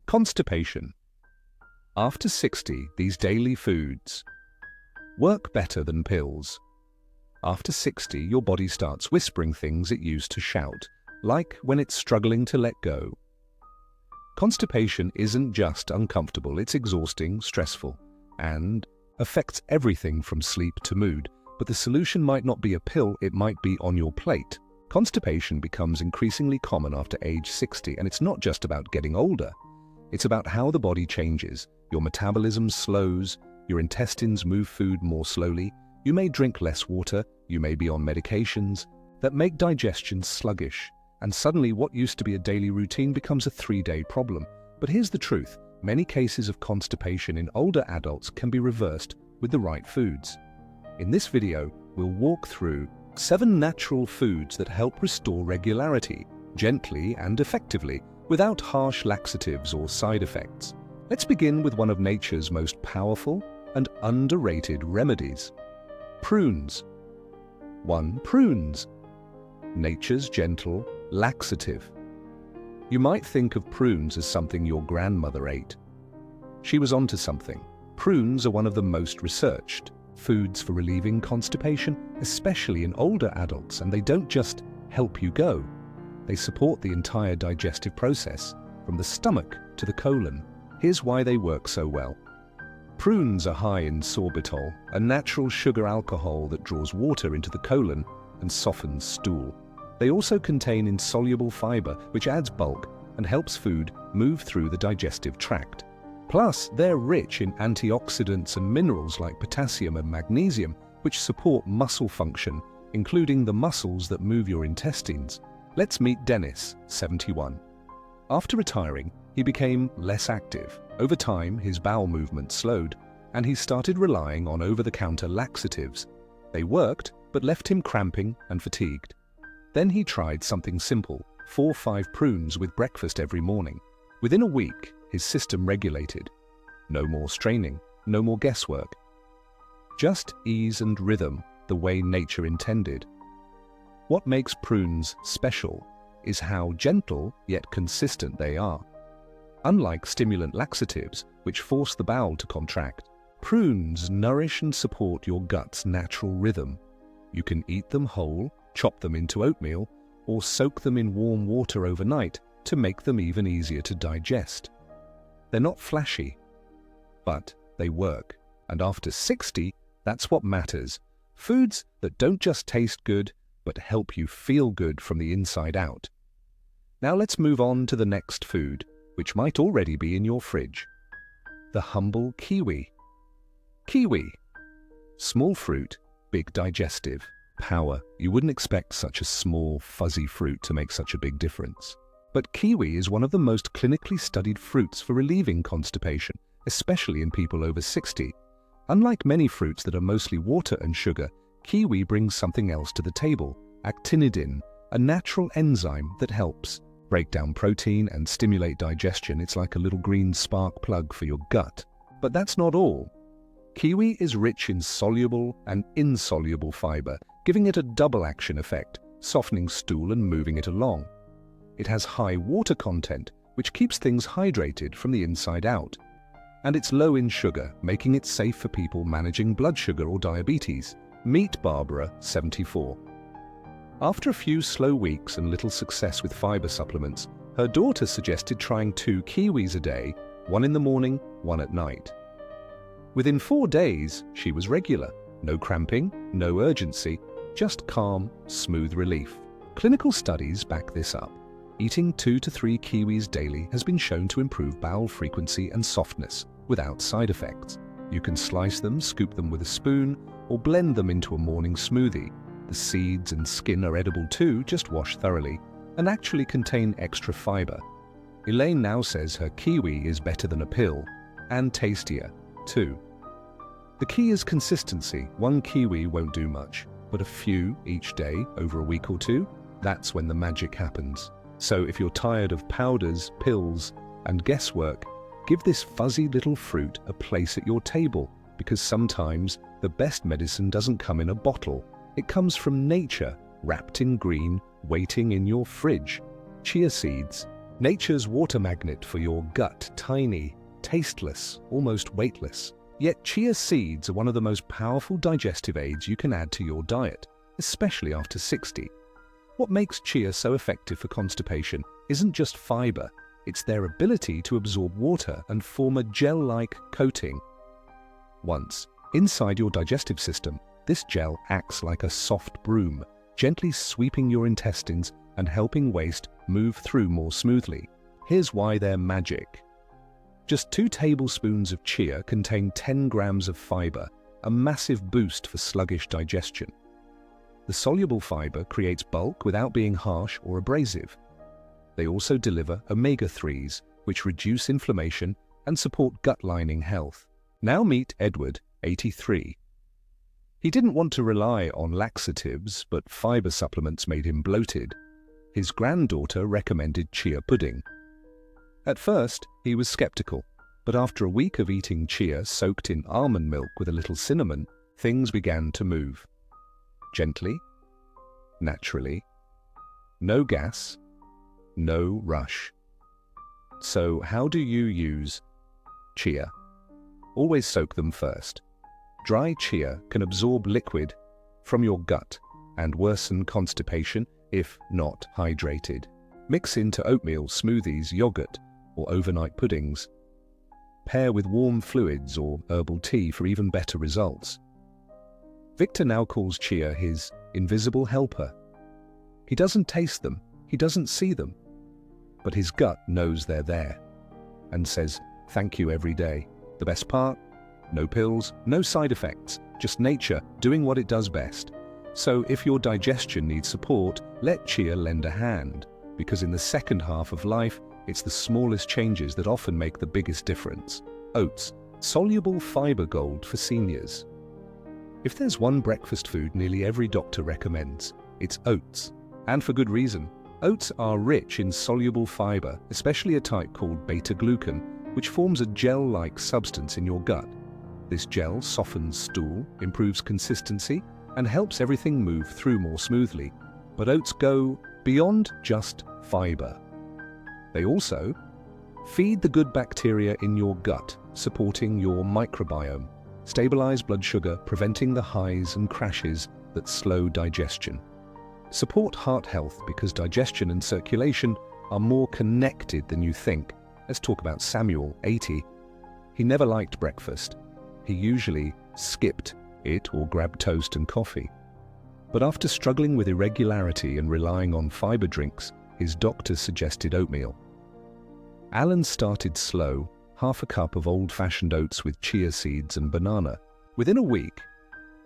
Constipation. After 60, these daily foods work better than pills. After 60, your body starts whispering things it used to shout, like when it's struggling to let go. Constipation isn't just uncomfortable, it's exhausting, stressful, and affects everything from sleep to mood. But the solution might not be a pill, it might be on your plate. Constipation becomes increasingly common after age 60, and it's not just about getting older. It's about how the body changes. Your metabolism slows, your intestines move food more slowly, you may drink less water, you may be on medications that make digestion sluggish, and suddenly what used to be a daily routine becomes a 3-day problem. But here's the truth, many cases of constipation in older adults can be reversed with the right foods. In this video, we'll walk through 7 natural foods that help restore regularity, gently and effectively, without harsh laxatives or side effects. Let's begin with one of nature's most powerful and underrated remedies. Prunes. 1. Prunes. Nature's gentle laxative. You might think of prunes as something your grandmother ate. She was onto something. Prunes are one of the most researched foods for relieving constipation, especially in older adults, and they don't just help you go. They support the entire digestive process, from the stomach to the colon. Here's why they work so well. Prunes are high in sorbitol, a natural sugar alcohol that draws water into the colon and softens stool. They also contain insoluble fiber, which adds bulk and helps food move through the digestive tract. Plus, they're rich in antioxidants and minerals like potassium and magnesium, which support muscle function, including the muscles that move your intestines. Let's meet Dennis, 71. After retiring, he became less active. Over time, his bowel movement slowed, and he started relying on over-the-counter laxatives. They worked, but left him cramping and fatigued. Then he tried something simple, 4-5 prunes with breakfast every morning. Within a week, his system regulated. No more straining, no more guesswork. Just ease and rhythm, the way nature intended. What makes prunes special is how gentle yet consistent they are. Unlike stimulant laxatives, which force the bowel to contract, prunes nourish and support your gut's natural rhythm. You can eat them whole, chop them into oatmeal, or soak them in warm water overnight to make them even easier to digest. They're not flashy, but they work. And after 60, that's what matters. Foods that don't just taste good, but help you feel good from the inside out. Now let's move on to the next food, which might already be in your fridge. The humble kiwi. Kiwi. Small fruit, big digestive power. You wouldn't expect such a small, fuzzy fruit to make such a big difference. But kiwi is one of the most clinically studied fruits for relieving constipation, especially in people over 60. Unlike many fruits that are mostly water and sugar, kiwi brings something else to the table, actinidin, a natural enzyme that helps break down protein and stimulate digestion. It's like a little green spark plug for your gut. But that's not all. Kiwi is rich in soluble and insoluble fiber, giving it a double action effect, softening stool and moving it along. It has high water content, which keeps things hydrated from the inside out. And it's low in sugar, making it safe for people managing blood sugar or diabetes. Meet Barbara, 74. After a few slow weeks and little success with fiber supplements, her daughter suggested trying 2 kiwis a day, one in the morning, one at night. Within 4 days, she was regular. No cramping, no urgency, just calm, smooth relief. Clinical studies back this up. Eating 2 to 3 kiwis daily has been shown to improve bowel frequency and softness without side effects. You can slice them, scoop them with a spoon, or blend them into a morning smoothie. The seeds and skin are edible too, just wash thoroughly, and actually contain extra fiber. Elaine now says her kiwi is better than a pill, and tastier, too. The key is consistency. 1 kiwi won't do much, but a few each day over a week or 2, that's when the magic happens. So if you're tired of powders, pills, and guesswork, give this fuzzy little fruit a place at your table, because sometimes the best medicine doesn't come in a bottle. It comes from nature, wrapped in green, waiting in your fridge. Chia seeds. Nature's water magnet for your gut, tiny, tasteless, almost weightless. Yet chia seeds are one of the most powerful digestive aids you can add to your diet, especially after 60. What makes chia so effective for constipation isn't just fiber, it's their ability to absorb water and form a gel-like coating. Once inside your digestive system, this gel acts like a soft broom, gently sweeping your intestines and helping waste move through more smoothly. Here's why they're magic. Just 2 tablespoons of chia contain 10 grams of fiber, a massive boost for sluggish digestion. The soluble fiber creates bulk without being harsh or abrasive. They also deliver omega-3s, which reduce inflammation and support gut lining health. Now meet Edward, 83. He didn't want to rely on laxatives, but fiber supplements made him bloated. His granddaughter recommended chia pudding. At first, he was skeptical, but after a week of eating chia soaked in almond milk with a little cinnamon, things began to move. Gently, naturally, no gas, no rush. So how do you use chia? Always soak them first. Dry chia can absorb liquid from your gut and worsen constipation if not hydrated. Mix into oatmeal, smoothies, yogurt, or overnight puddings. Pair with warm fluids or herbal tea for even better results. Victor now calls chia his invisible helper. He doesn't taste them, he doesn't see them, but his gut knows they're there and says thank you every day. The best part? No pills, no side effects, just nature doing what it does best. So if your digestion needs support, let chia lend a hand, because in the second half of life, it's the smallest changes that often make the biggest difference. Oats, soluble fiber gold for seniors. If there's one breakfast food nearly every doctor recommends, it's oats. And for good reason. Oats are rich in soluble fiber, especially a type called beta-glucan, which forms a gel-like substance in your gut. This gel softens stool, improves consistency, and helps everything move through more smoothly. But oats go beyond just fiber. They also feed the good bacteria in your gut, supporting your microbiome, stabilize blood sugar, preventing the highs and crashes that slow digestion. Support heart health because digestion and circulation are more connected than you think. Let's talk about Samuel, 80. He never liked breakfast. He usually skipped it or grabbed toast and coffee. But after struggling with irregularity and relying on fiber drinks, his doctor suggested oatmeal. Alan started slow, half a cup of old-fashioned oats with chia seeds and banana. Within a week,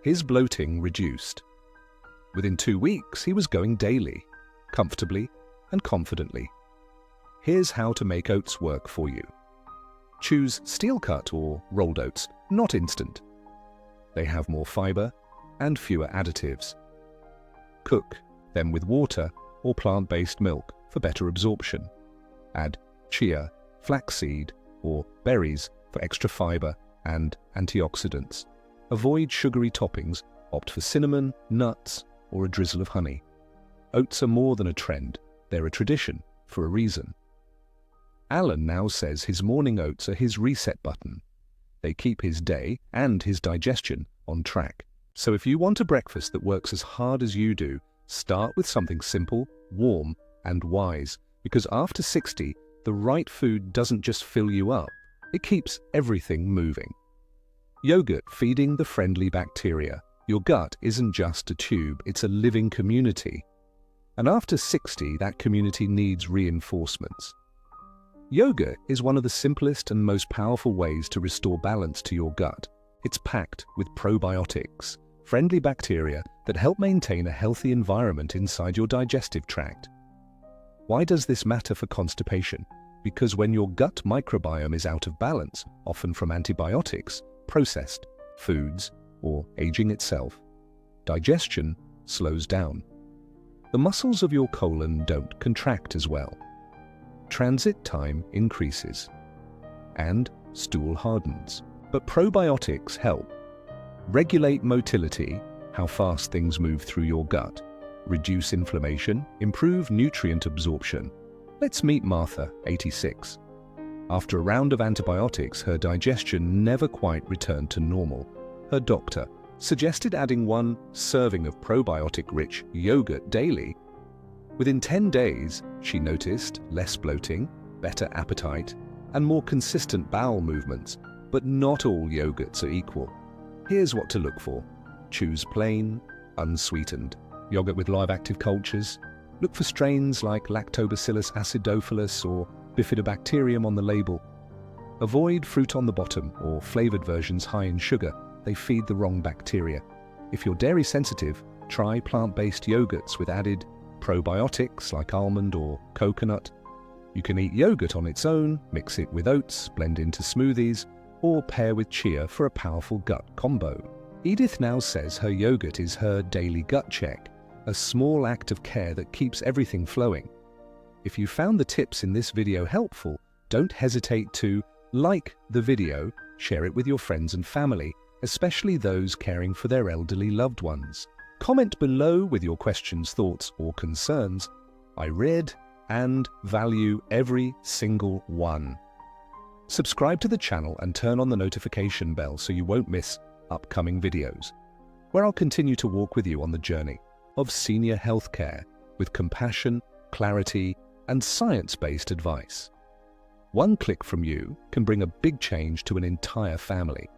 his bloating reduced. Within 2 weeks, he was going daily, comfortably and confidently. Here's how to make oats work for you. Choose steel cut or rolled oats, not instant. They have more fiber and fewer additives. Cook them with water or plant-based milk for better absorption. Add chia, flaxseed, or berries for extra fiber and antioxidants. Avoid sugary toppings, opt for cinnamon, nuts, or a drizzle of honey. Oats are more than a trend, they're a tradition for a reason. Alan now says his morning oats are his reset button. They keep his day and his digestion on track. So if you want a breakfast that works as hard as you do, start with something simple, warm, and wise, because after 60, the right food doesn't just fill you up, it keeps everything moving. Yogurt feeding the friendly bacteria. Your gut isn't just a tube, it's a living community. And after 60, that community needs reinforcements. Yogurt is one of the simplest and most powerful ways to restore balance to your gut. It's packed with probiotics, friendly bacteria that help maintain a healthy environment inside your digestive tract. Why does this matter for constipation? Because when your gut microbiome is out of balance, often from antibiotics, processed foods, or aging itself, digestion slows down. The muscles of your colon don't contract as well. Transit time increases, and stool hardens. But probiotics help regulate motility, how fast things move through your gut, reduce inflammation, improve nutrient absorption. Let's meet Martha, 86. After a round of antibiotics, her digestion never quite returned to normal. Her doctor suggested adding 1 serving of probiotic-rich yogurt daily. Within 10 days, she noticed less bloating, better appetite, and more consistent bowel movements. But not all yogurts are equal. Here's what to look for. Choose plain, unsweetened yogurt with live active cultures. Look for strains like Lactobacillus acidophilus or Bifidobacterium on the label. Avoid fruit on the bottom or flavored versions high in sugar. They feed the wrong bacteria. If you're dairy sensitive, try plant-based yogurts with added probiotics like almond or coconut. You can eat yogurt on its own, mix it with oats, blend into smoothies, or pair with chia for a powerful gut combo. Edith now says her yogurt is her daily gut check, a small act of care that keeps everything flowing. If you found the tips in this video helpful, don't hesitate to like the video, share it with your friends and family, especially those caring for their elderly loved ones. Comment below with your questions, thoughts, or concerns. I read and value every single one. Subscribe to the channel and turn on the notification bell so you won't miss upcoming videos, where I'll continue to walk with you on the journey of senior healthcare with compassion, clarity, and science-based advice. One click from you can bring a big change to an entire family.